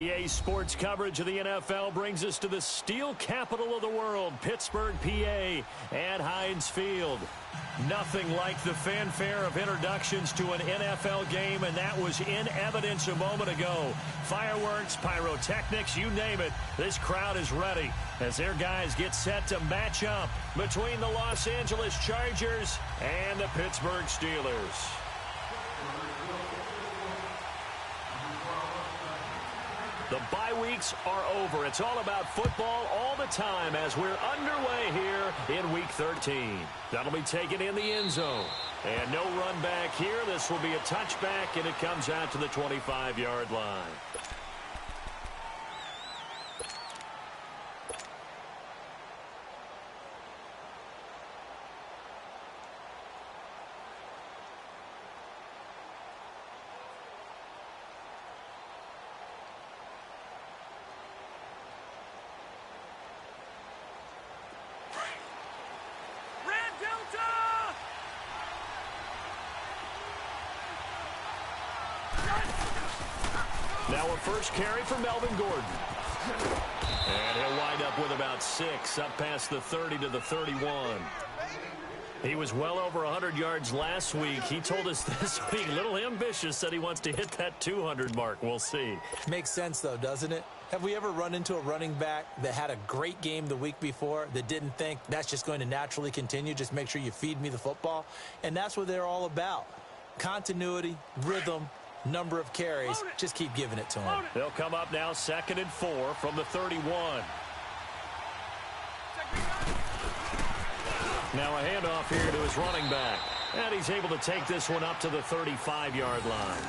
EA Sports coverage of the NFL brings us to the steel capital of the world, Pittsburgh, PA, at Heinz Field. Nothing like the fanfare of introductions to an NFL game, and that was in evidence a moment ago. Fireworks, pyrotechnics, you name it. This crowd is ready as their guys get set to match up between the Los Angeles Chargers and the Pittsburgh Steelers. The bye weeks are over. It's all about football all the time as we're underway here in Week 13. That'll be taken in the end zone. And no run back here. This will be a touchback, and it comes out to the 25-yard line. Now a first carry for Melvin Gordon. And he'll wind up with about 6, up past the 30 to the 31. He was well over 100 yards last week. He told us this week, a little ambitious, said he wants to hit that 200 mark. We'll see. Makes sense, though, doesn't it? Have we ever run into a running back that had a great game the week before that didn't think that's just going to naturally continue? Just make sure you feed me the football. And that's what they're all about. Continuity, rhythm, number of carries. Just keep giving it to him. They'll come up now 2nd and 4 from the 31. Now a handoff here to his running back. And he's able to take this one up to the 35-yard line.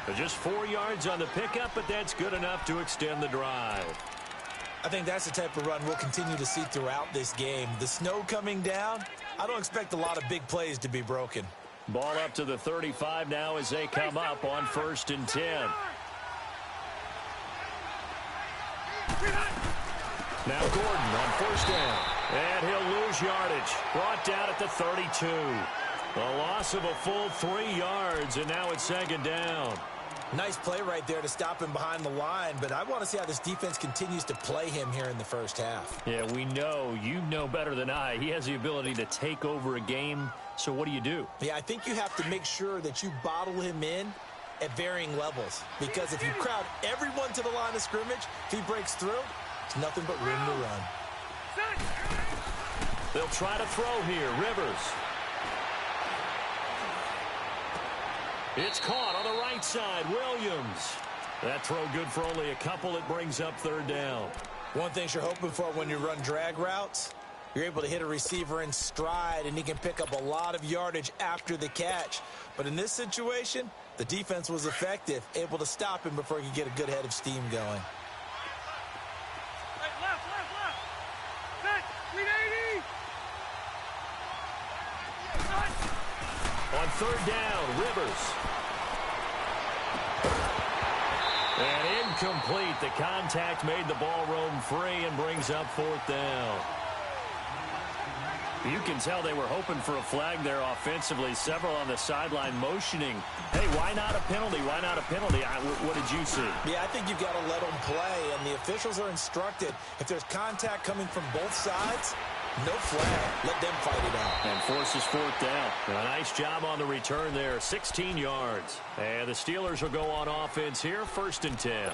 So just 4 yards on the pickup, but that's good enough to extend the drive. I think that's the type of run we'll continue to see throughout this game. The snow coming down, I don't expect a lot of big plays to be broken. Ball up to the 35 now as they come up on 1st and 10. Now Gordon on 1st down. And he'll lose yardage. Brought down at the 32. A loss of a full 3 yards, and now it's 2nd down. Nice play right there to stop him behind the line, but I want to see how this defense continues to play him here in the first half. Yeah, we know. You know better than I. He has the ability to take over a game, so what do? Yeah, I think you have to make sure that you bottle him in at varying levels, because if you crowd everyone to the line of scrimmage, if he breaks through, it's nothing but room to run. They'll try to throw here. Rivers. It's caught on the right side. Williams. That throw good for only a couple. It brings up 3rd down. One thing you're hoping for when you run drag routes, you're able to hit a receiver in stride, and he can pick up a lot of yardage after the catch. But in this situation, the defense was effective, able to stop him before he could get a good head of steam going. On 3rd down, Rivers. And incomplete. The contact made the ball roam free and brings up 4th down. You can tell they were hoping for a flag there offensively. Several on the sideline motioning. Hey, why not a penalty? Why not a penalty? What did you see? Yeah, I think you've got to let them play, and the officials are instructed. If there's contact coming from both sides, no flag. Let them fight it out. And forces 4th down. A nice job on the return there. 16 yards. And the Steelers will go on offense here. 1st and 10.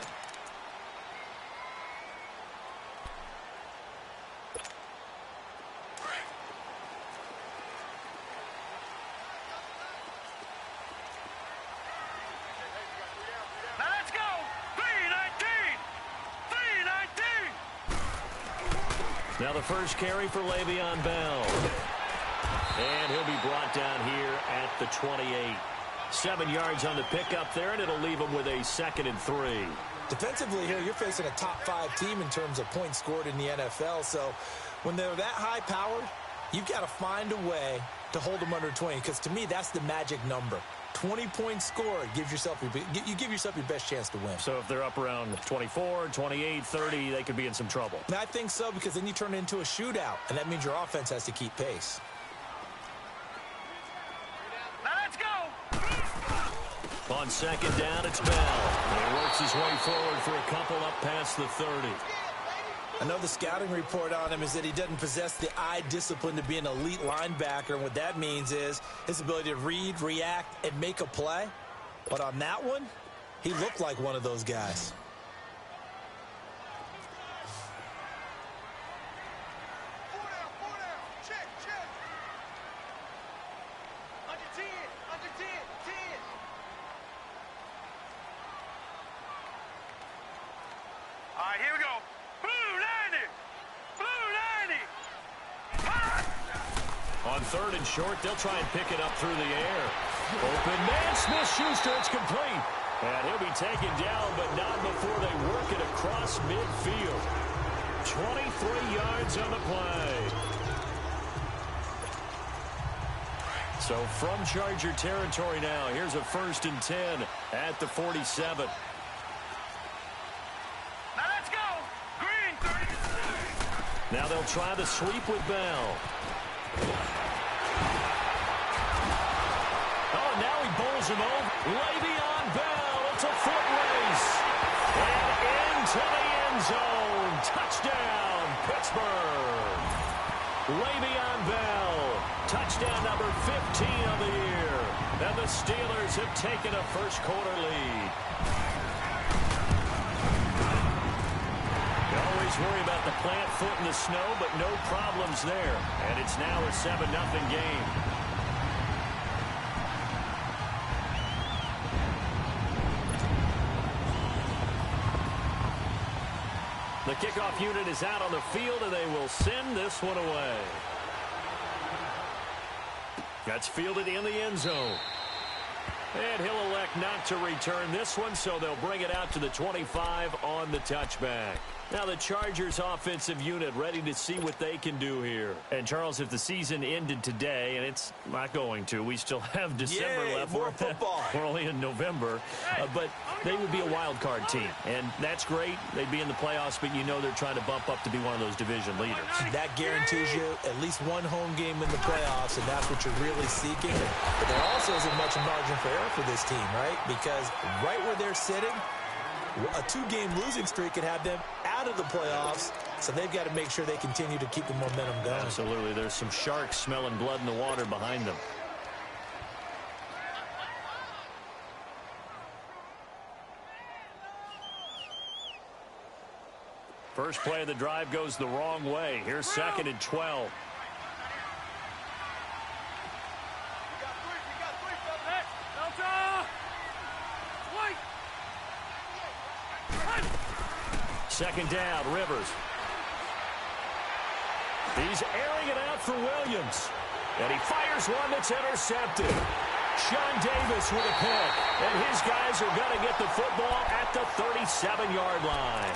Now the first carry for Le'Veon Bell. And he'll be brought down here at the 28. 7 yards on the pickup there, and it'll leave him with a 2nd and 3. Defensively here, you're facing a top 5 team in terms of points scored in the NFL. So when they're that high-powered, you've got to find a way to hold them under 20, because to me, that's the magic number. 20 points scored gives yourself you give yourself your best chance to win. So if they're up around 24, 28, 30, they could be in some trouble. And I think so, because then you turn it into a shootout, and that means your offense has to keep pace. Let's go. On second down, it's Bell. And he works his way forward for a couple up past the 30. I know the scouting report on him is that he doesn't possess the eye discipline to be an elite linebacker. And what that means is his ability to read, react, and make a play. But on that one, he looked like one of those guys. On third and short, they'll try and pick it up through the air. Open man, Smith-Schuster, it's complete. And he'll be taken down, but not before they work it across midfield. 23 yards on the play. So from Charger territory now, here's a 1st and 10 at the 47. Now let's go. Green. Now they'll try the sweep with Bell. Oh, now he bowls him over. Le'Veon Bell. It's a foot race. And into the end zone. Touchdown, Pittsburgh. Le'Veon Bell. Touchdown number 15 of the year. And the Steelers have taken a first quarter lead. You always worry about the plant foot in the snow, but no problems there. And it's now a 7-0 game. The kickoff unit is out on the field, and they will send this one away. That's fielded in the end zone. And he'll elect not to return this one, so they'll bring it out to the 25 on the touchback. Now the Chargers offensive unit ready to see what they can do here. And Charles, if the season ended today, and it's not going to, we still have December left. More football. We're only in November, but they would be a wild card team. And that's great. They'd be in the playoffs, but you know they're trying to bump up to be one of those division leaders. That guarantees you at least one home game in the playoffs, and that's what you're really seeking. But there also isn't much margin for error for this team, right? Because right where they're sitting, a 2-game losing streak could have them out of the playoffs, so they've got to make sure they continue to keep the momentum going. Absolutely. There's some sharks smelling blood in the water behind them. First play of the drive goes the wrong way. Here's 2nd and 12. Second down, Rivers. He's airing it out for Williams. And he fires one that's intercepted. Sean Davis with a pick. And his guys are going to get the football at the 37-yard line.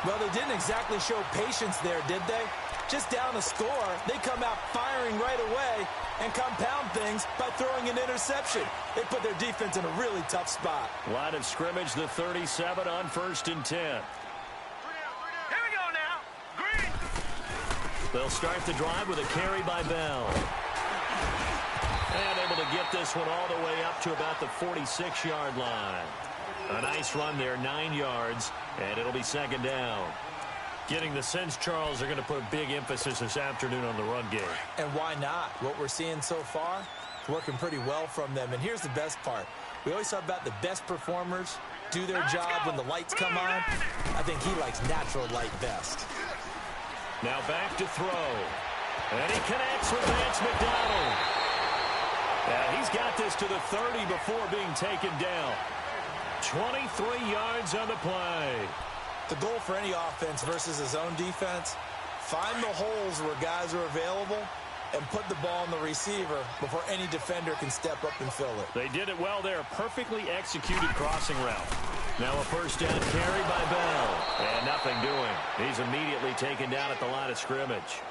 Well, they didn't exactly show patience there, did they? Just down a score, they come out firing right away and compound things by throwing an interception. They put their defense in a really tough spot. Line of scrimmage, the 37 on 1st and 10. They'll start the drive with a carry by Bell. And able to get this one all the way up to about the 46-yard line. A nice run there, 9 yards, and it'll be 2nd down. Getting the sense, Charles, they're going to put a big emphasis this afternoon on the run game. And why not? What we're seeing so far, it's working pretty well from them. And here's the best part. We always talk about the best performers do their job when the lights come on. I think he likes natural light best. Now back to throw. And he connects with Vance McDonald. And he's got this to the 30 before being taken down. 23 yards on the play. The goal for any offense versus his own defense, find the holes where guys are available and put the ball on the receiver before any defender can step up and fill it. They did it well there. Perfectly executed crossing route. Now a 1st down carry by Bell. And nothing doing. He's immediately taken down at the line of scrimmage.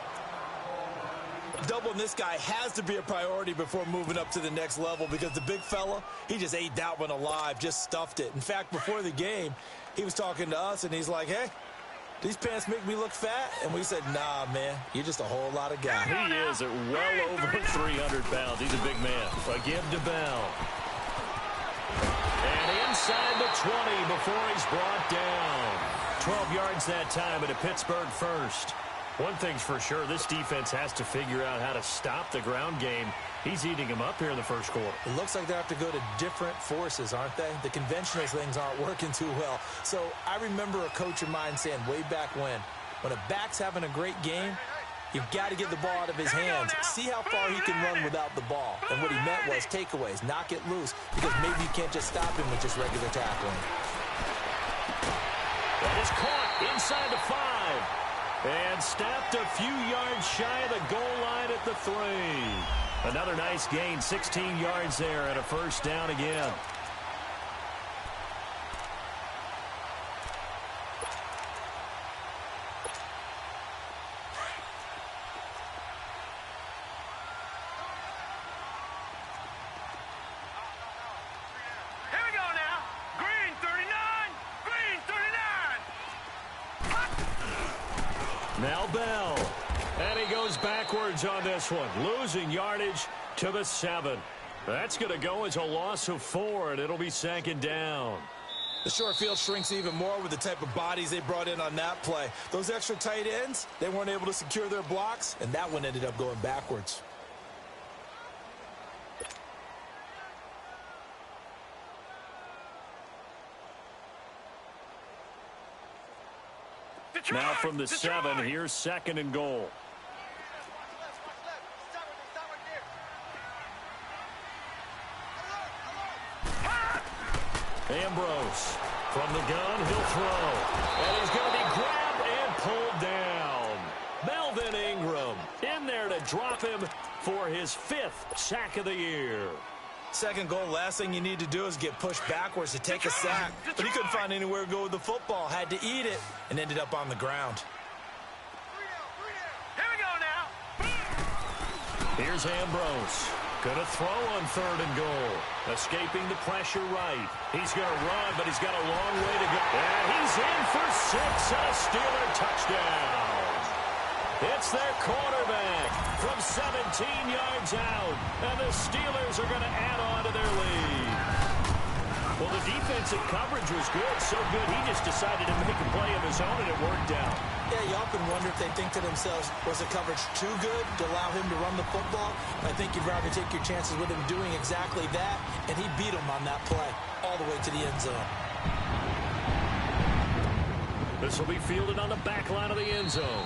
Doubling this guy has to be a priority before moving up to the next level because the big fella, he just ate that one alive, just stuffed it. In fact, before the game, he was talking to us, and he's like, hey, these pants make me look fat? And we said, nah, man, you're just a whole lot of guy. He is at well over 300 pounds. He's a big man. A give to Bell. And inside the 20 before he's brought down. 12 yards that time and a Pittsburgh first. One thing's for sure, this defense has to figure out how to stop the ground game. He's eating him up here in the first quarter. It looks like they have to go to different forces, aren't they? The conventional things aren't working too well. So I remember a coach of mine saying way back when a back's having a great game, you've got to get the ball out of his hands. See how far he can run without the ball. And what he meant was takeaways, knock it loose, because maybe you can't just stop him with just regular tackling. That is caught inside the 5. And snapped a few yards shy of the goal line at the 3. Another nice gain, 16 yards there and a first down again. Here we go now. Green 39. Green 39. Now Bell. And he goes backwards on this one, losing yardage to the 7. That's going to go as a loss of 4, and it'll be second down. The short field shrinks even more with the type of bodies they brought in on that play. Those extra tight ends, they weren't able to secure their blocks, and that one ended up going backwards. Now from the 7, here's second and goal. Ambrose from the gun, he'll throw. And he's going to be grabbed and pulled down. Melvin Ingram in there to drop him for his 5th sack of the year. Second goal, last thing you need to do is get pushed backwards to take a sack. But he couldn't find anywhere to go with the football, had to eat it, and ended up on the ground. Here we go now. Here's Ambrose. Going to throw on 3rd and goal. Escaping the pressure right. He's going to run, but he's got a long way to go. And he's in for 6 and a Steeler touchdown. It's their quarterback from 17 yards out. And the Steelers are going to add on to their lead. Well, the defensive coverage was good. So good, he just decided to make a play of his own, and it worked out. Yeah, you often wonder if they think to themselves, was the coverage too good to allow him to run the football? I think you'd rather take your chances with him doing exactly that, and he beat him on that play all the way to the end zone. This will be fielded on the back line of the end zone.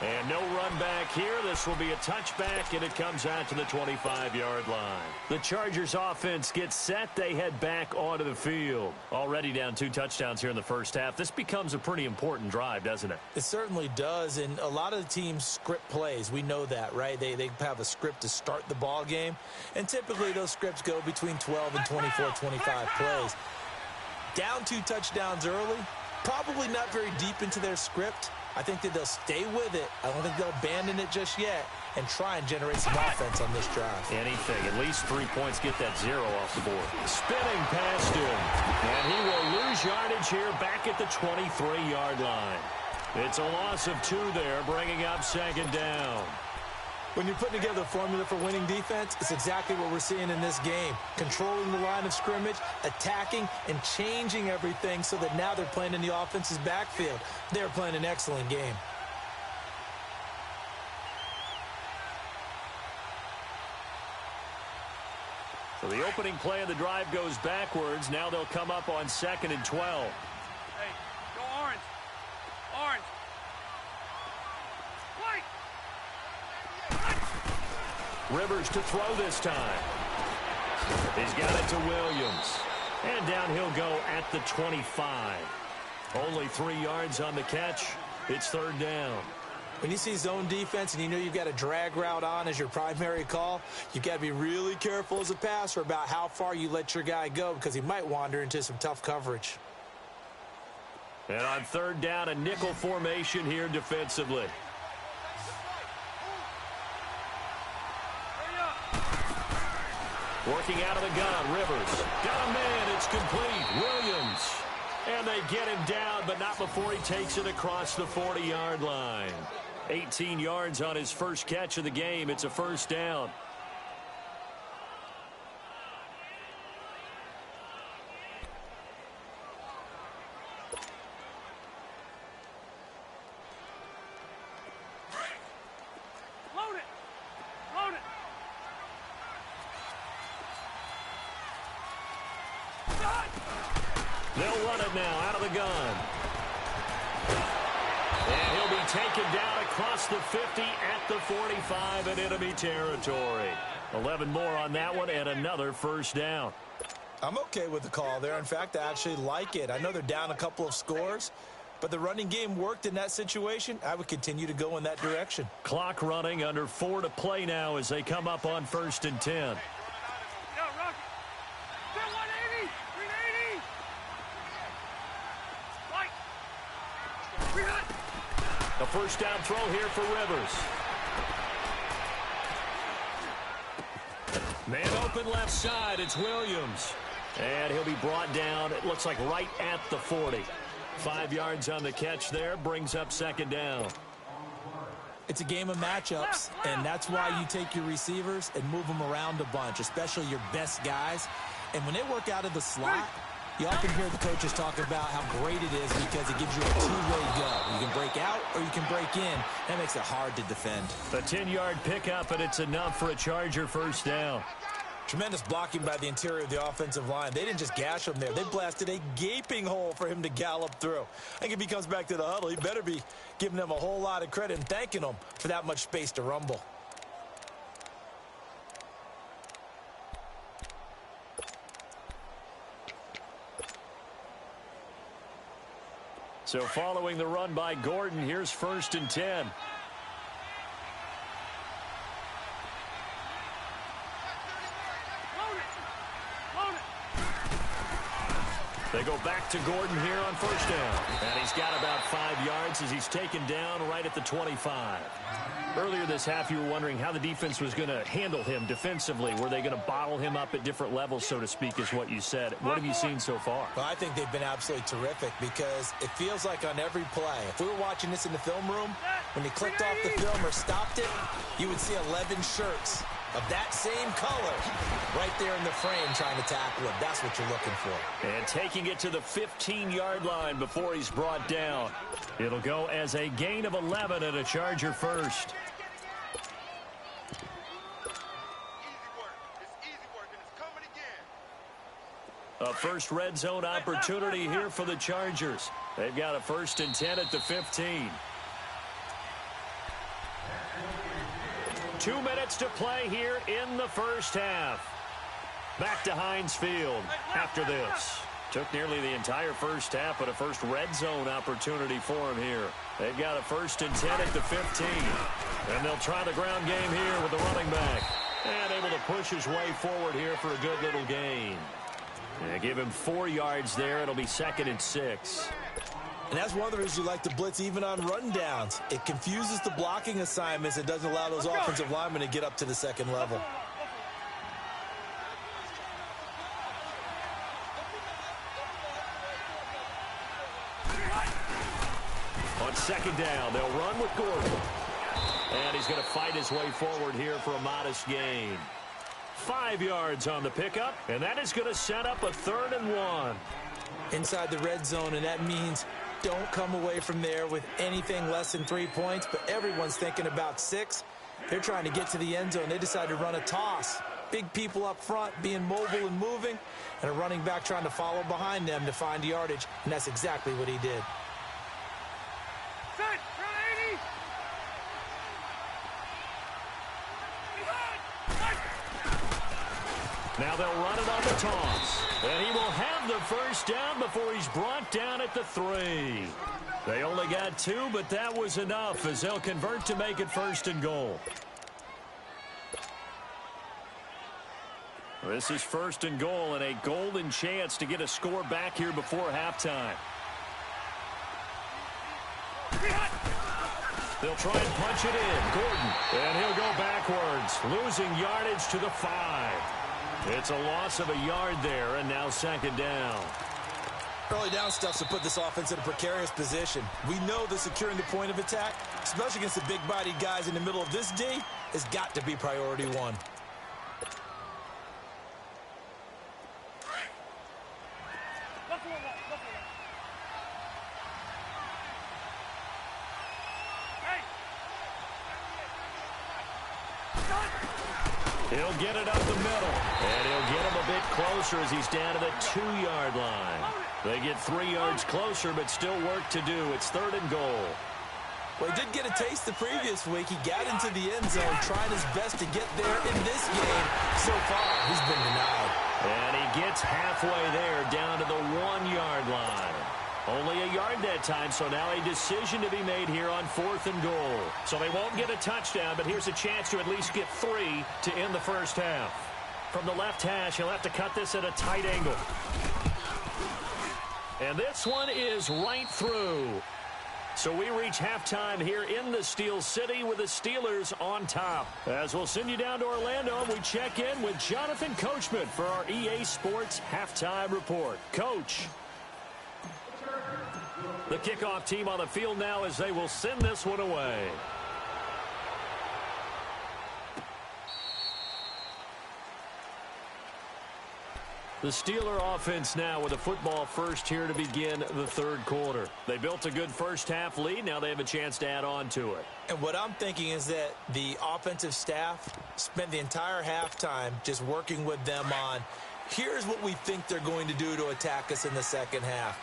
And no run back here. This will be a touchback, and it comes out to the 25-yard line. The Chargers offense gets set. They head back onto the field. Already down 2 touchdowns here in the first half. This becomes a pretty important drive, doesn't it? It certainly does, and a lot of the teams script plays. We know that, right? They have a script to start the ball game, and typically those scripts go between 12 and 24, 25 plays. Down 2 touchdowns early, probably not very deep into their script. I think that they'll stay with it. I don't think they'll abandon it just yet and try and generate some offense on this drive. Anything. At least 3 points. Get that 0 off the board. Spinning past him. And he will lose yardage here back at the 23-yard line. It's a loss of 2 there, bringing up second down. When you're putting together a formula for winning defense, it's exactly what we're seeing in this game. Controlling the line of scrimmage, attacking, and changing everything so that now they're playing in the offense's backfield. They're playing an excellent game. So the opening play of the drive goes backwards. Now they'll come up on 2nd and 12. Hey, go orange. Orange. White. Rivers to throw this time. He's got it to Williams. And down he'll go at the 25. Only 3 yards on the catch. It's 3rd down. When you see zone defense and you know you've got a drag route on as your primary call, you've got to be really careful as a passer about how far you let your guy go because he might wander into some tough coverage. And on 3rd down, a nickel formation here defensively. Working out of the gun, Rivers. Got a man, it's complete. Williams. And they get him down, but not before he takes it across the 40-yard line. 18 yards on his first catch of the game. It's a first down. They'll run it now out of the gun. And he'll be taken down across the 50 at the 45 in enemy territory. 11 more on that one and another first down. I'm okay with the call there. In fact, I actually like it. I know they're down a couple of scores, but the running game worked in that situation. I would continue to go in that direction. Clock running, under 4 to play now as they come up on 1st and 10. A first down throw here for Rivers. Man open left side, it's Williams. And he'll be brought down, it looks like right at the 40. 5 yards on the catch there, brings up 2nd down. It's a game of matchups, and that's why you take your receivers and move them around a bunch, especially your best guys. And when they work out of the slot, you often hear the coaches talk about how great it is because it gives you a two-way go. You can break out or you can break in. That makes it hard to defend. A 10-yard pickup, and it's enough for a Charger first down. Tremendous blocking by the interior of the offensive line. They didn't just gash him there. They blasted a gaping hole for him to gallop through. I think if he comes back to the huddle, he better be giving them a whole lot of credit and thanking them for that much space to rumble. So following the run by Gordon, here's 1st and 10. They go back to Gordon here on 1st down. And he's got about 5 yards as he's taken down right at the 25. Earlier this half, you were wondering how the defense was going to handle him defensively. Were they going to bottle him up at different levels, so to speak, is what you said. What have you seen so far? Well, I think they've been absolutely terrific because it feels like on every play, if we were watching this in the film room, when he clicked off the film or stopped it, you would see 11 shirts of that same color right there in the frame trying to tackle him. That's what you're looking for. And taking it to the 15-yard line before he's brought down. It'll go as a gain of 11 and a Charger first. A first red zone opportunity here for the Chargers. They've got a 1st and 10 at the 15. 2 minutes to play here in the first half. Back to Heinz Field after this. Took nearly the entire first half, but a first red zone opportunity for him here. They've got a 1st and 10 at the 15. And they'll try the ground game here with the running back. And able to push his way forward here for a good little gain. And give him 4 yards there. It'll be 2nd and 6. And that's one of the reasons you like to blitz even on rundowns. It confuses the blocking assignments. It doesn't allow those offensive linemen to get up to the second level. On 2nd down, they'll run with Gordon. And he's going to fight his way forward here for a modest gain. 5 yards on the pickup, and that is going to set up a 3rd and 1. Inside the red zone, and that means don't come away from there with anything less than 3 points, but everyone's thinking about 6. They're trying to get to the end zone. They decide to run a toss. Big people up front being mobile and moving, and a running back trying to follow behind them to find yardage, and that's exactly what he did. Now they'll run it on the toss. And he will have the first down before he's brought down at the 3. They only got 2, but that was enough as they'll convert to make it 1st and goal. This is 1st and goal and a golden chance to get a score back here before halftime. They'll try and punch it in. Gordon. And he'll go backwards, losing yardage to the 5. It's a loss of a yard there, and now 2nd down. Early down stuff to put this offense in a precarious position. We know that securing the point of attack, especially against the big-bodied guys in the middle of this D, has got to be priority 1. He'll get it up the middle, and he'll get him a bit closer as he's down to the 2-yard line. They get 3 yards closer, but still work to do. It's 3rd and goal. Well, he did get a taste the previous week. He got into the end zone trying his best to get there in this game. So far, he's been denied. And he gets halfway there down to the 1-yard line. Only a yard that time, so now a decision to be made here on 4th and goal. So they won't get a touchdown, but here's a chance to at least get 3 to end the first half. From the left hash, he'll have to cut this at a tight angle. And this one is right through. So we reach halftime here in the Steel City with the Steelers on top. As we'll send you down to Orlando, we check in with Jonathan Coachman for our EA Sports Halftime Report. Coach. The kickoff team on the field now as they will send this one away. The Steeler offense now with a football first here to begin the 3rd quarter. They built a good first half lead. Now they have a chance to add on to it. And what I'm thinking is that the offensive staff spent the entire halftime just working with them on, here's what we think they're going to do to attack us in the second half.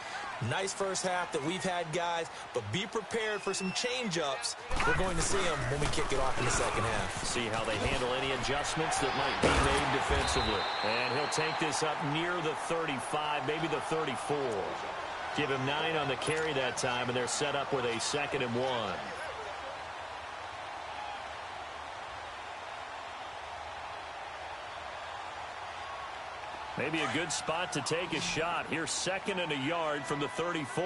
Nice first half that we've had, guys, but be prepared for some change-ups. We're going to see them when we kick it off in the second half. See how they handle any adjustments that might be made defensively. And he'll take this up near the 35, maybe the 34. Give him 9 on the carry that time, and they're set up with a 2nd and 1. Maybe a good spot to take a shot. Here's 2nd and a yard from the 34.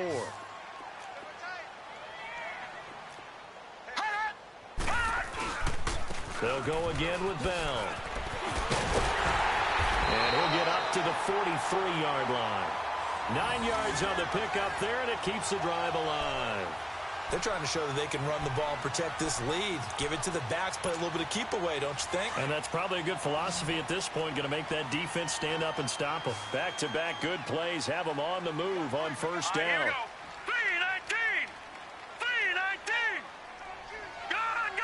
They'll go again with Bell. And he'll get up to the 43-yard line. 9 yards on the pickup there, and it keeps the drive alive. They're trying to show that they can run the ball and protect this lead. Give it to the backs, play a little bit of keep away, don't you think? And that's probably a good philosophy at this point, going to make that defense stand up and stop them. Back-to-back good plays, have them on the move on first down. Here we go. 3-19. 3-19. Gone.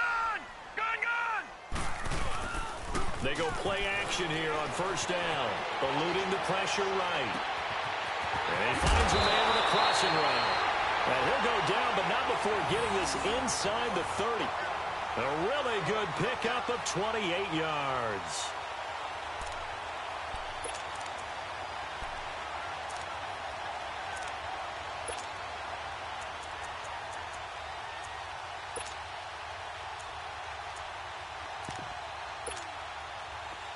They go play action here on first down, eluding the pressure right. And he finds a man with a crossing route. And he'll go down, but not before getting this inside the 30. A really good pickup of 28 yards.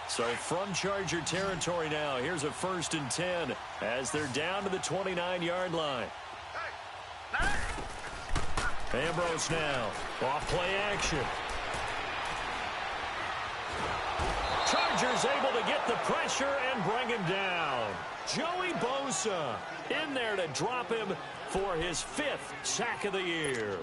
So from Charger territory now, here's a 1st and 10 as they're down to the 29-yard line. Ambrose now, off play action. Chargers able to get the pressure and bring him down. Joey Bosa in there to drop him for his 5th sack of the year.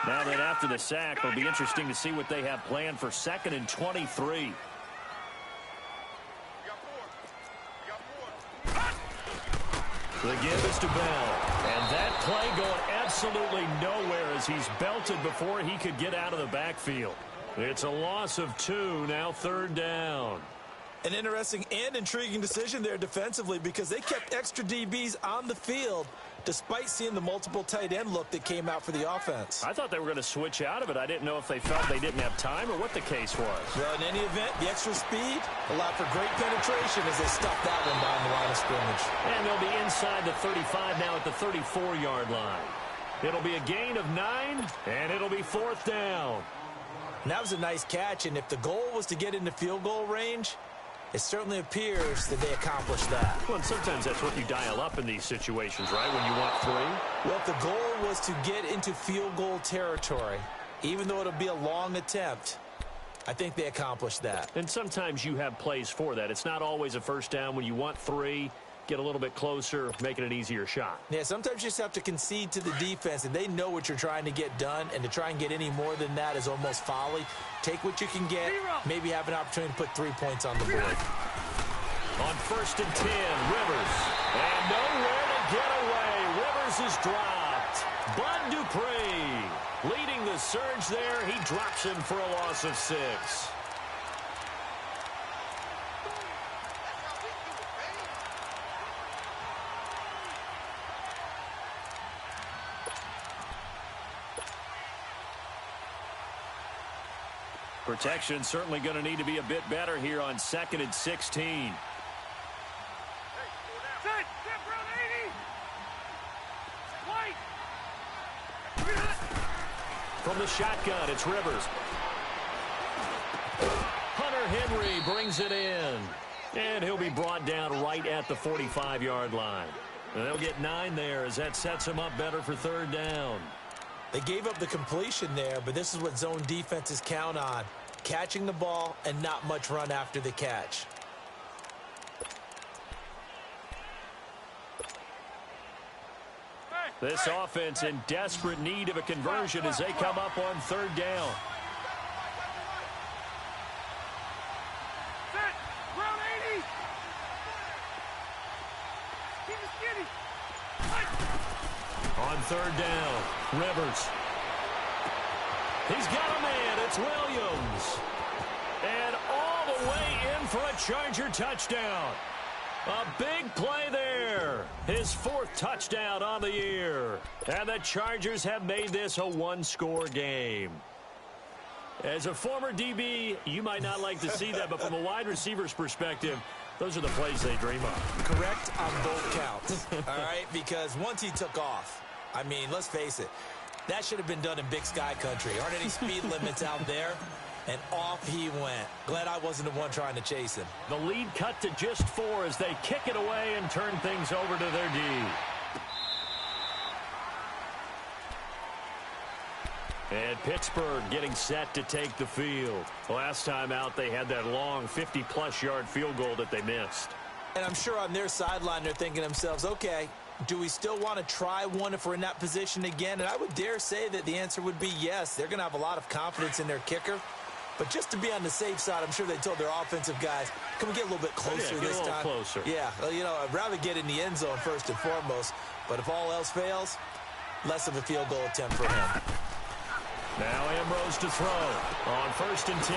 Now that after the sack, it'll be interesting to see what they have planned for 2nd and 23. The give is to Bell. And that play going absolutely nowhere as he's belted before he could get out of the backfield. It's a loss of 2, now 3rd down. An interesting and intriguing decision there defensively because they kept extra DBs on the field despite seeing the multiple tight end look that came out for the offense. I thought they were going to switch out of it. I didn't know if they felt they didn't have time or what the case was. Well, in any event, the extra speed allowed for great penetration as they stuffed that one behind the line of scrimmage. And they'll be inside the 35 now at the 34-yard line. It'll be a gain of 9, and it'll be 4th down. And that was a nice catch, and if the goal was to get into field goal range, it certainly appears that they accomplished that. Well, and sometimes that's what you dial up in these situations, right, when you want 3? Well, if the goal was to get into field goal territory, even though it'll be a long attempt, I think they accomplished that. And sometimes you have plays for that. It's not always a first down when you want 3. Get a little bit closer, making an easier shot. Yeah, sometimes you just have to concede to the defense, and they know what you're trying to get done, and to try and get any more than that is almost folly. Take what you can get, maybe have an opportunity to put 3 points on the board. On 1st and 10, Rivers. And nowhere to get away. Rivers is dropped. Bud Dupree leading the surge there. He drops him for a loss of 6. Protection certainly going to need to be a bit better here on 2nd and 16. From the shotgun, it's Rivers. Hunter Henry brings it in. And he'll be brought down right at the 45-yard line. And they'll get 9 there as that sets them up better for 3rd down. They gave up the completion there, but this is what zone defenses count on. Catching the ball and not much run after the catch. This offense in desperate need of a conversion as they come up on 3rd down. On 3rd down, Rivers. He's got a man. It's Williams. And all the way in for a Charger touchdown. A big play there. His 4th touchdown on the year. And the Chargers have made this a one-score game. As a former DB, you might not like to see that, but from a wide receiver's perspective, those are the plays they dream of. Correct on both counts. All right, because once he took off, I mean, let's face it, that should have been done in Big Sky country. Aren't any speed limits out there? And off he went. Glad I wasn't the one trying to chase him. The lead cut to just 4 as they kick it away and turn things over to their D. And Pittsburgh getting set to take the field. Last time out, they had that long 50-plus yard field goal that they missed. And I'm sure on their sideline, they're thinking to themselves, okay, do we still want to try one if we're in that position again? And I would dare say that the answer would be yes. They're going to have a lot of confidence in their kicker. But just to be on the safe side, I'm sure they told their offensive guys, can we get a little bit closer this time? Closer. Yeah, well, you know, I'd rather get in the end zone first and foremost. But if all else fails, less of a field goal attempt for him. Now Ambrose to throw on 1st and 10.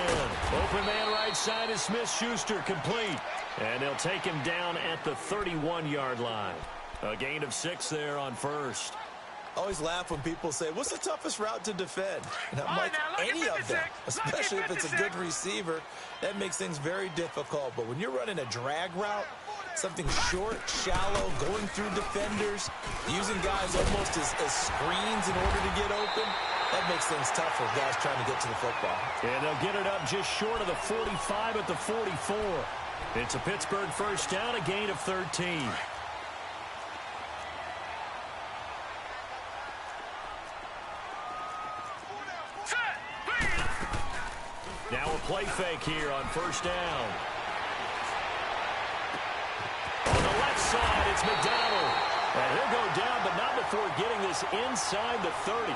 Open man right side is Smith-Schuster, complete. And they'll take him down at the 31-yard line. A gain of 6 there on 1st. I always laugh when people say, what's the toughest route to defend? And I'm like, any of them, especially if it's a good receiver. That makes things very difficult. But when you're running a drag route, something short, shallow, going through defenders, using guys almost as screens in order to get open, that makes things tough for guys trying to get to the football. And they'll get it up just short of the 45 at the 44. It's a Pittsburgh 1st down, a gain of 13. Now a play fake here on 1st down. On the left side, it's McDonald. And he'll go down, but not before getting this inside the 30.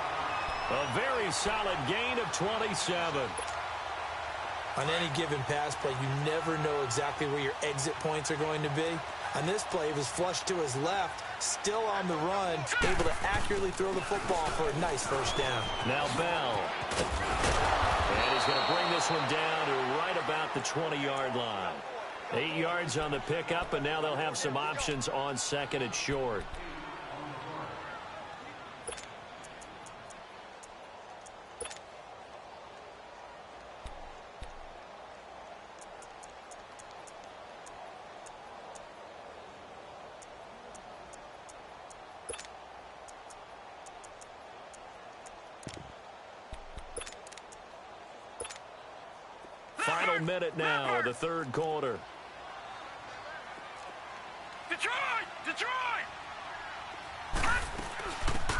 A very solid gain of 27. On any given pass play, you never know exactly where your exit points are going to be. On this play, it was flushed to his left, still on the run, able to accurately throw the football for a nice 1st down. Now Bell. And he's going to bring this one down to right about the 20-yard line. 8 yards on the pickup, and now they'll have some options on 2nd and short. Final minute now of the 3rd quarter. Detroit!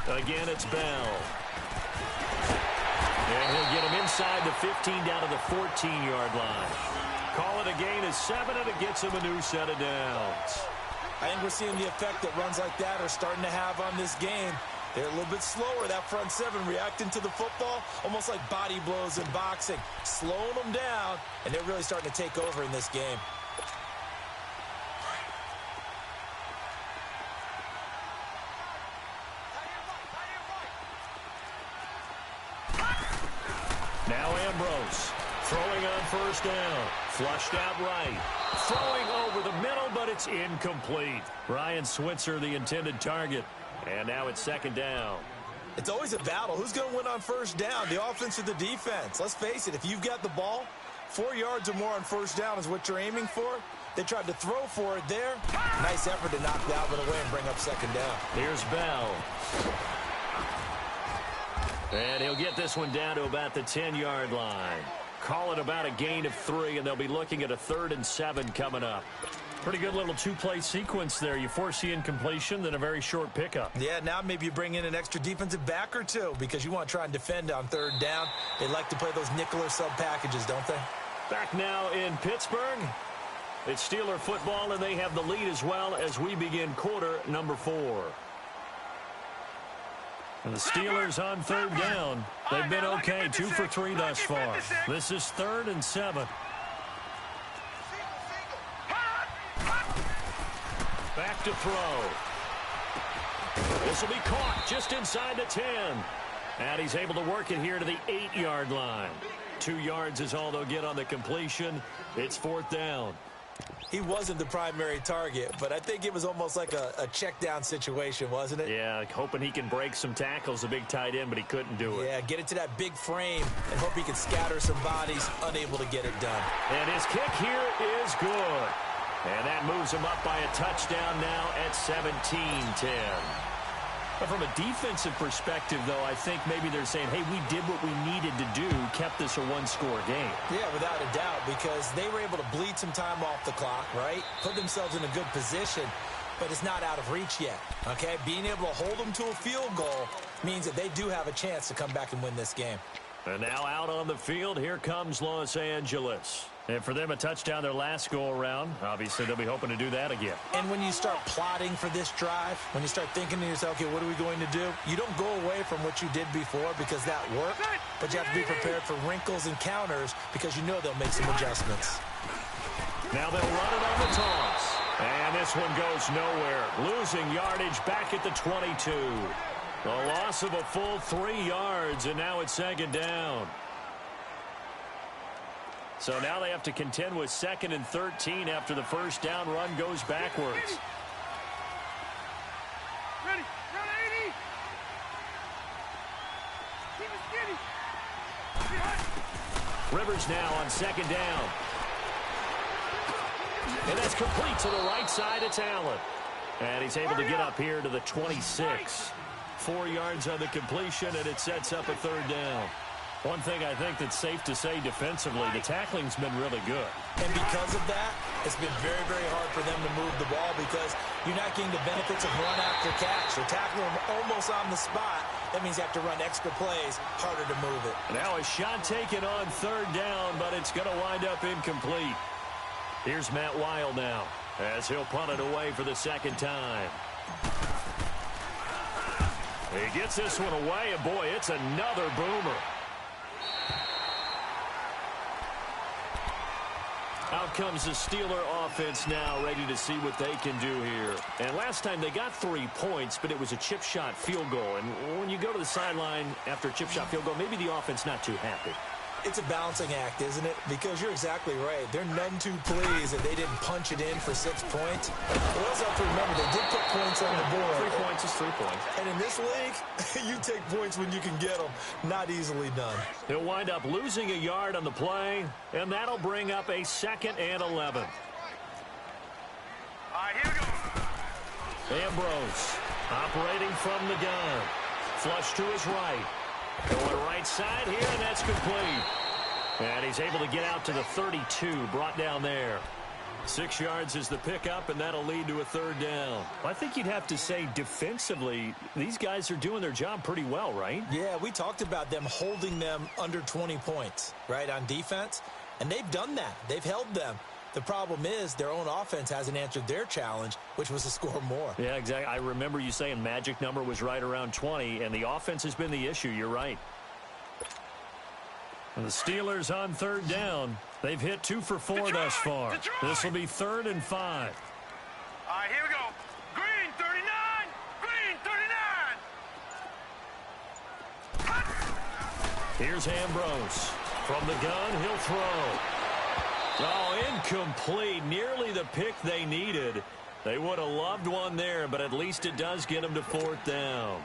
Again, it's Bell. And he'll get him inside the 15 down to the 14-yard line. Call it a gain of 7, and it gets him a new set of downs. I think we're seeing the effect that runs like that are starting to have on this game. They're a little bit slower, that front 7, reacting to the football, almost like body blows in boxing, slowing them down, and they're really starting to take over in this game. Now Ambrose throwing on 1st down, flushed out right, throwing over the middle, but it's incomplete. Ryan Switzer, the intended target. And now it's 2nd down. It's always a battle. Who's going to win on first down, the offense or the defense? Let's face it, if you've got the ball, 4 yards or more on first down is what you're aiming for. They tried to throw for it there. Nice effort to knock that one away and bring up second down. Here's Bell. And he'll get this one down to about the 10-yard line. Call it about a gain of 3, and they'll be looking at a 3rd and 7 coming up. Pretty good little two-play sequence there. You force the incompletion, then a very short pickup. Yeah, now maybe you bring in an extra defensive back or two because you want to try and defend on 3rd down. They like to play those nickel or sub packages, don't they? Back now in Pittsburgh. It's Steeler football, and they have the lead as well as we begin quarter number 4. And the Steelers on 3rd down. They've been okay, 2 for 3 thus far. This is 3rd and 7. Back to throw. This will be caught just inside the 10. And he's able to work it here to the 8-yard line. 2 yards is all they'll get on the completion. It's 4th down. He wasn't the primary target, but I think it was almost like a check down situation, wasn't it? Yeah, hoping he can break some tackles, a big tight end, but he couldn't do it. Yeah, get it to that big frame and hope he can scatter some bodies, unable to get it done. And his kick here is good. And that moves him up by a touchdown now at 17-10. But from a defensive perspective, though, I think maybe they're saying, hey, we did what we needed to do, kept this a one-score game. Yeah, without a doubt, because they were able to bleed some time off the clock, right? Put themselves in a good position, but it's not out of reach yet, okay? Being able to hold them to a field goal means that they do have a chance to come back and win this game. And now out on the field, here comes Los Angeles. And for them, a touchdown their last go-around. Obviously, they'll be hoping to do that again. And when you start plotting for this drive, when you start thinking to yourself, okay, what are we going to do? You don't go away from what you did before because that worked, but you have to be prepared for wrinkles and counters because you know they'll make some adjustments. Now they'll run it on the toss. And this one goes nowhere. Losing yardage back at the 22. A loss of a full 3 yards, and now it's 2nd down. So now they have to contend with 2nd and 13 after the first down run goes backwards. Ready, run 80. Keep it skinny. Rivers now on 2nd down. And that's complete to the right side. It's Allen. And he's able to get up here to the 26. 4 yards on the completion, and it sets up a 3rd down. One thing I think that's safe to say defensively, the tackling's been really good. And because of that, it's been very, very hard for them to move the ball because you're not getting the benefits of run after catch. You're tackling them almost on the spot. That means you have to run extra plays, harder to move it. Now a shot taken on 3rd down, but it's going to wind up incomplete. Here's Matt Weil now as he'll punt it away for the 2nd time. He gets this one away, and boy, it's another boomer. Out comes the Steeler offense now, ready to see what they can do here. And last time they got 3 points, but it was a chip shot field goal. And when you go to the sideline after a chip shot field goal, maybe the offense not too happy. It's a balancing act, isn't it? Because you're exactly right. They're none too pleased that they didn't punch it in for 6 points. But also have to remember, they did put points on the board. 3 points is 3 points. And in this league, you take points when you can get them. Not easily done. He'll wind up losing a yard on the play, and that'll bring up a 2nd and 11. All right, here we go. Ambrose operating from the gun. Flush to his right. Going right side here, and that's complete. And he's able to get out to the 32, brought down there. 6 yards is the pickup, and that'll lead to a 3rd down. I think you'd have to say defensively, these guys are doing their job pretty well, right? Yeah, we talked about them holding them under 20 points, right, on defense. And they've done that. They've held them. The problem is their own offense hasn't answered their challenge, which was to score more. Yeah, exactly. I remember you saying magic number was right around 20, and the offense has been the issue. You're right. And the Steelers on 3rd down. They've hit 2 for 4 thus far. This will be 3rd and 5. All right, here we go. Green 39. Green 39. Here's Ambrose. From the gun, he'll throw. Oh, incomplete. Nearly the pick they needed. They would have loved one there, but at least it does get them to 4th down.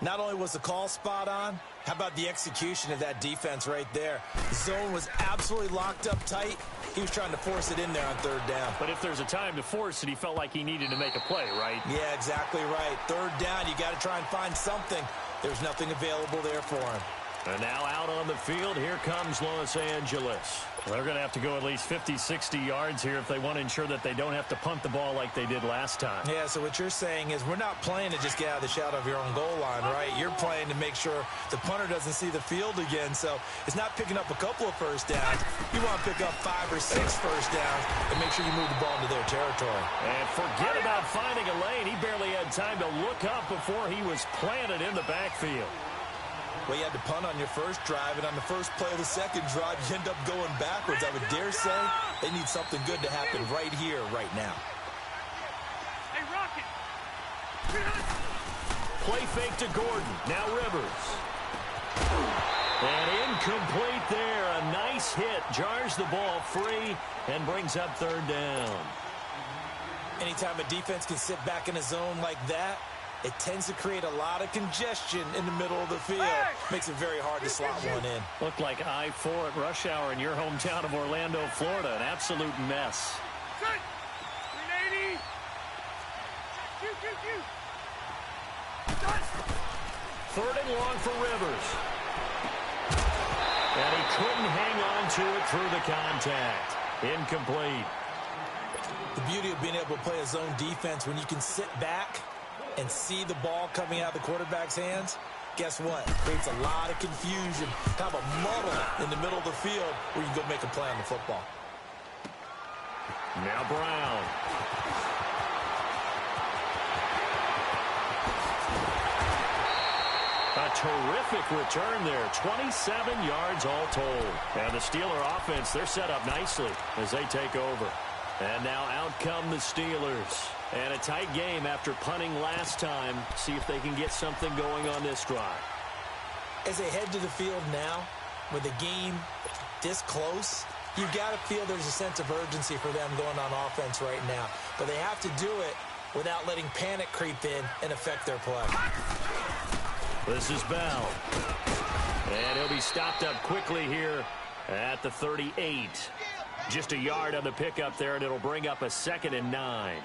Not only was the call spot on, how about the execution of that defense right there? The zone was absolutely locked up tight. He was trying to force it in there on third down. But if there's a time to force it, he felt like he needed to make a play, right? Yeah, exactly right. Third down, you got to try and find something. There's nothing available there for him. And now out on the field, here comes Los Angeles. They're going to have to go at least 50, 60 yards here if they want to ensure that they don't have to punt the ball like they did last time. Yeah, so what you're saying is we're not playing to just get out of the shadow of your own goal line, right? You're playing to make sure the punter doesn't see the field again. So it's not picking up a couple of first downs. You want to pick up 5 or 6 first downs and make sure you move the ball into their territory. And forget about finding a lane. He barely had time to look up before he was planted in the backfield. Well, you had to punt on your first drive, and on the first play of the second drive, you end up going backwards. I would dare say they need something good to happen right here, right now. Hey, Rocket! Play fake to Gordon. Now Rivers. And incomplete there. A nice hit. Jars the ball free and brings up third down. Anytime a defense can sit back in a zone like that, it tends to create a lot of congestion in the middle of the field. Makes it very hard to slot one in. Looked like I-4 at rush hour in your hometown of Orlando, Florida. An absolute mess. 380. Third and long for Rivers. And he couldn't hang on to it through the contact. Incomplete. The beauty of being able to play a zone defense when you can sit back and see the ball coming out of the quarterback's hands, guess what? Creates a lot of confusion, kind of a muddle in the middle of the field where you can go make a play on the football. Now Brown. A terrific return there. 27 yards all told. And the Steeler offense, they're set up nicely as they take over. And now out come the Steelers. And a tight game after punting last time. See if they can get something going on this drive. As they head to the field now, with the game this close, you've got to feel there's a sense of urgency for them going on offense right now. But they have to do it without letting panic creep in and affect their play. This is Bell. And he'll be stopped up quickly here at the 38. Just a yard on the pickup there, and it'll bring up a 2nd and 9.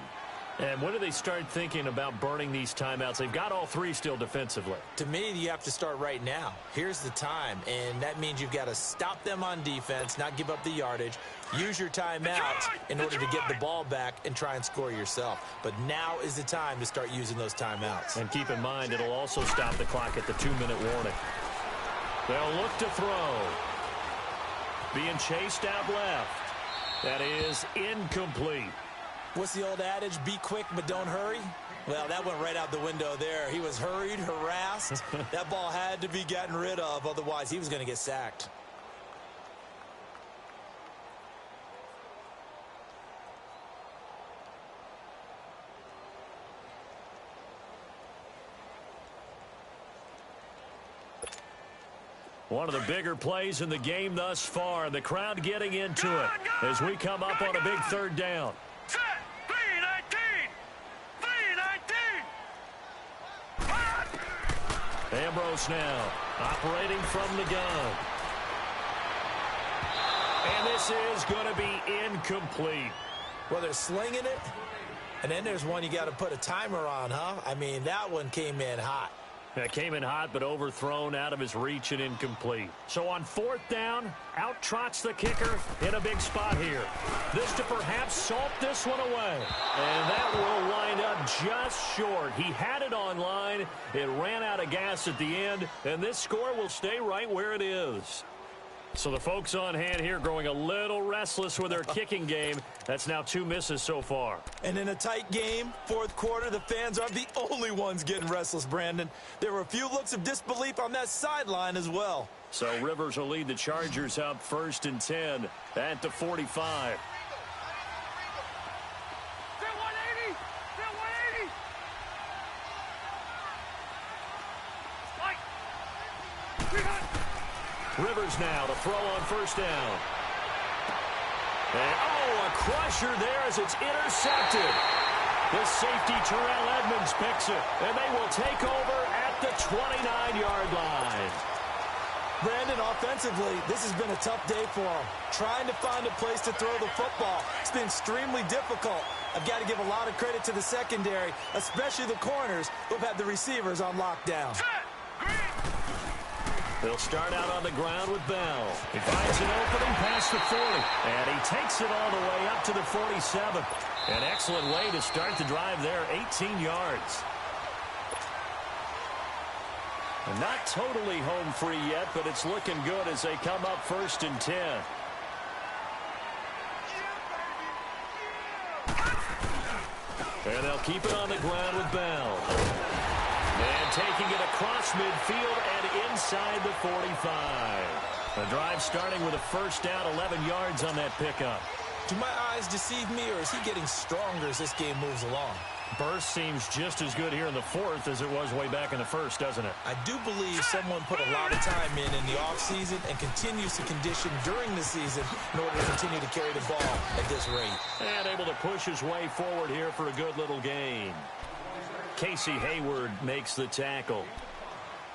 And when do they start thinking about burning these timeouts? They've got all 3 still defensively. To me, you have to start right now. Here's the time, and that means you've got to stop them on defense, not give up the yardage, use your timeouts in order to get the ball back and try and score yourself. But now is the time to start using those timeouts. And keep in mind, it'll also stop the clock at the 2-minute warning. They'll look to throw. Being chased out left. That is incomplete. What's the old adage? Be quick, but don't hurry? Well, that went right out the window there. He was hurried, harassed. That ball had to be gotten rid of, otherwise he was going to get sacked. One of the bigger plays in the game thus far. The crowd getting into it as we come up on a big third down. Set. 3-19. Ambrose now operating from the gun. And this is going to be incomplete. Well, they're slinging it, and then there's one you got to put a timer on, huh? I mean, that one came in hot. That came in hot, but overthrown out of his reach and incomplete. So on 4th down, out trots the kicker in a big spot here. This to perhaps salt this one away. And that will wind up just short. He had it on line. It ran out of gas at the end, and this score will stay right where it is. So the folks on hand here growing a little restless with their kicking game. That's now 2 misses so far. And in a tight game, 4th quarter, the fans aren't the only ones getting restless, Brandon. There were a few looks of disbelief on that sideline as well. So Rivers will lead the Chargers up 1st and 10 at the 45. Rivers now to throw on 1st down. And, a crusher there as it's intercepted. The safety, Terrell Edmonds, picks it, and they will take over at the 29-yard line. Brandon, offensively, this has been a tough day for him. Trying to find a place to throw the football. It's been extremely difficult. I've got to give a lot of credit to the secondary, especially the corners who've had the receivers on lockdown. They'll start out on the ground with Bell. He finds an opening past the 40, and he takes it all the way up to the 47. An excellent way to start the drive there, 18 yards. And not totally home free yet, but it's looking good as they come up 1st and 10. And they'll keep it on the ground with Bell. And taking it across midfield and inside the 45. The drive starting with a first down, 11 yards on that pickup. Do my eyes deceive me, or is he getting stronger as this game moves along? Burst seems just as good here in the 4th as it was way back in the 1st, doesn't it? I do believe someone put a lot of time in the offseason and continues to condition during the season in order to continue to carry the ball at this rate. And able to push his way forward here for a good little gain. Casey Hayward makes the tackle.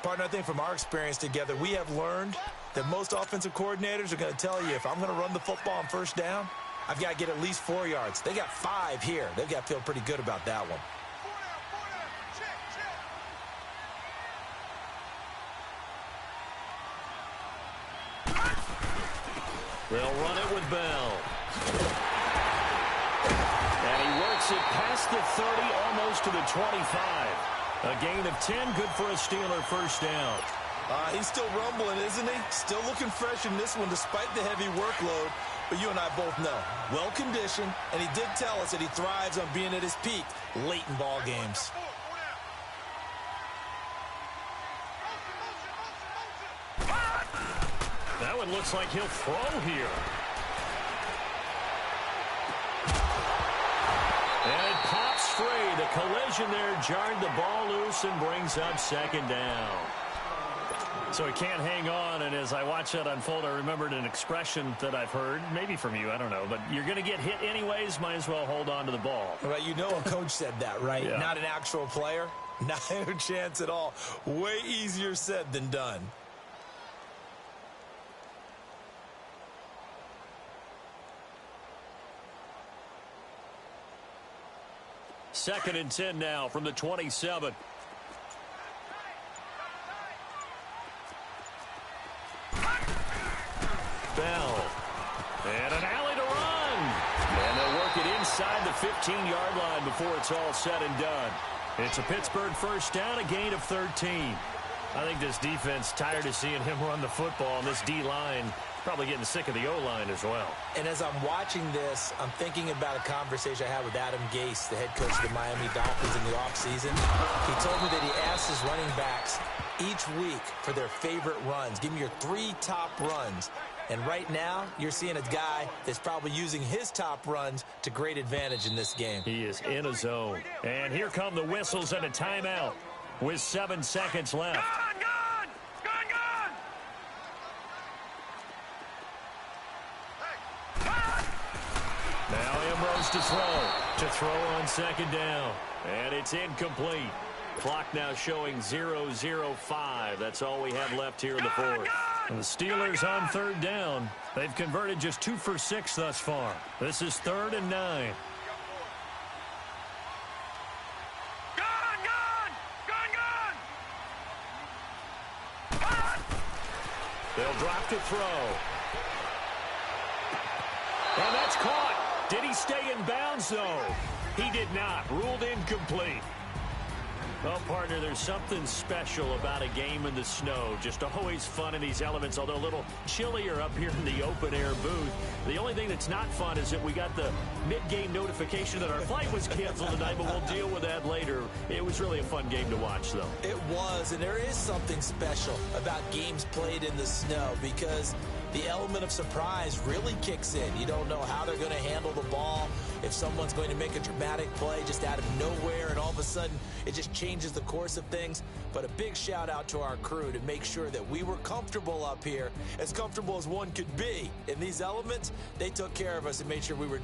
Partner, I think from our experience together, we have learned that most offensive coordinators are going to tell you, if I'm going to run the football on first down, I've got to get at least 4 yards. They got 5 here. They've got to feel pretty good about that one. They'll run it with Bell. And he works it past the 30, almost to the 25. A gain of 10, good for a Steeler first down. He's still rumbling, isn't he? Still looking fresh in this one despite the heavy workload. But you and I both know, well-conditioned, and he did tell us that he thrives on being at his peak late in ball games. That one looks like he'll throw here. And it pops free. The collision there jarred the ball loose and brings up 2nd down. So he can't hang on, and as I watch that unfold, I remembered an expression that I've heard, maybe from you, I don't know, but you're going to get hit anyways, might as well hold on to the ball. Right, you know a coach said that, right? Yeah. Not an actual player. Not a chance at all. Way easier said than done. Second and 10 now from the 27. Bell. And an alley to run. And they'll work it inside the 15-yard line before it's all said and done. It's a Pittsburgh first down, a gain of 13. I think this defense tired of seeing him run the football, and this D-line probably getting sick of the O-line as well. And as I'm watching this, I'm thinking about a conversation I had with Adam Gase, the head coach of the Miami Dolphins in the offseason. He told me that he asked his running backs each week for their favorite runs. Give me your 3 top runs. And right now, you're seeing a guy that's probably using his top runs to great advantage in this game. He is in a zone. And here come the whistles and a timeout with 7 seconds left. Now Ambrose to throw on 2nd down. And it's incomplete. Clock now showing 0-0-5. That's all we have left here in the 4th. And the Steelers on 3rd down. They've converted just 2 for 6 thus far. This is 3rd and 9. They'll drop to throw. And that's caught. Did he stay in bounds, though? He did not. Ruled incomplete. Well, partner, there's something special about a game in the snow. Just always fun in these elements, although a little chillier up here in the open-air booth. The only thing that's not fun is that we got the mid-game notification that our flight was canceled tonight, but we'll deal with that later. It was really a fun game to watch, though. It was, and there is something special about games played in the snow because the element of surprise really kicks in. You don't know how they're going to handle the ball, if someone's going to make a dramatic play just out of nowhere, and all of a sudden it just changes the course of things. But a big shout out to our crew to make sure that we were comfortable up here, as comfortable as one could be. In these elements, they took care of us and made sure we were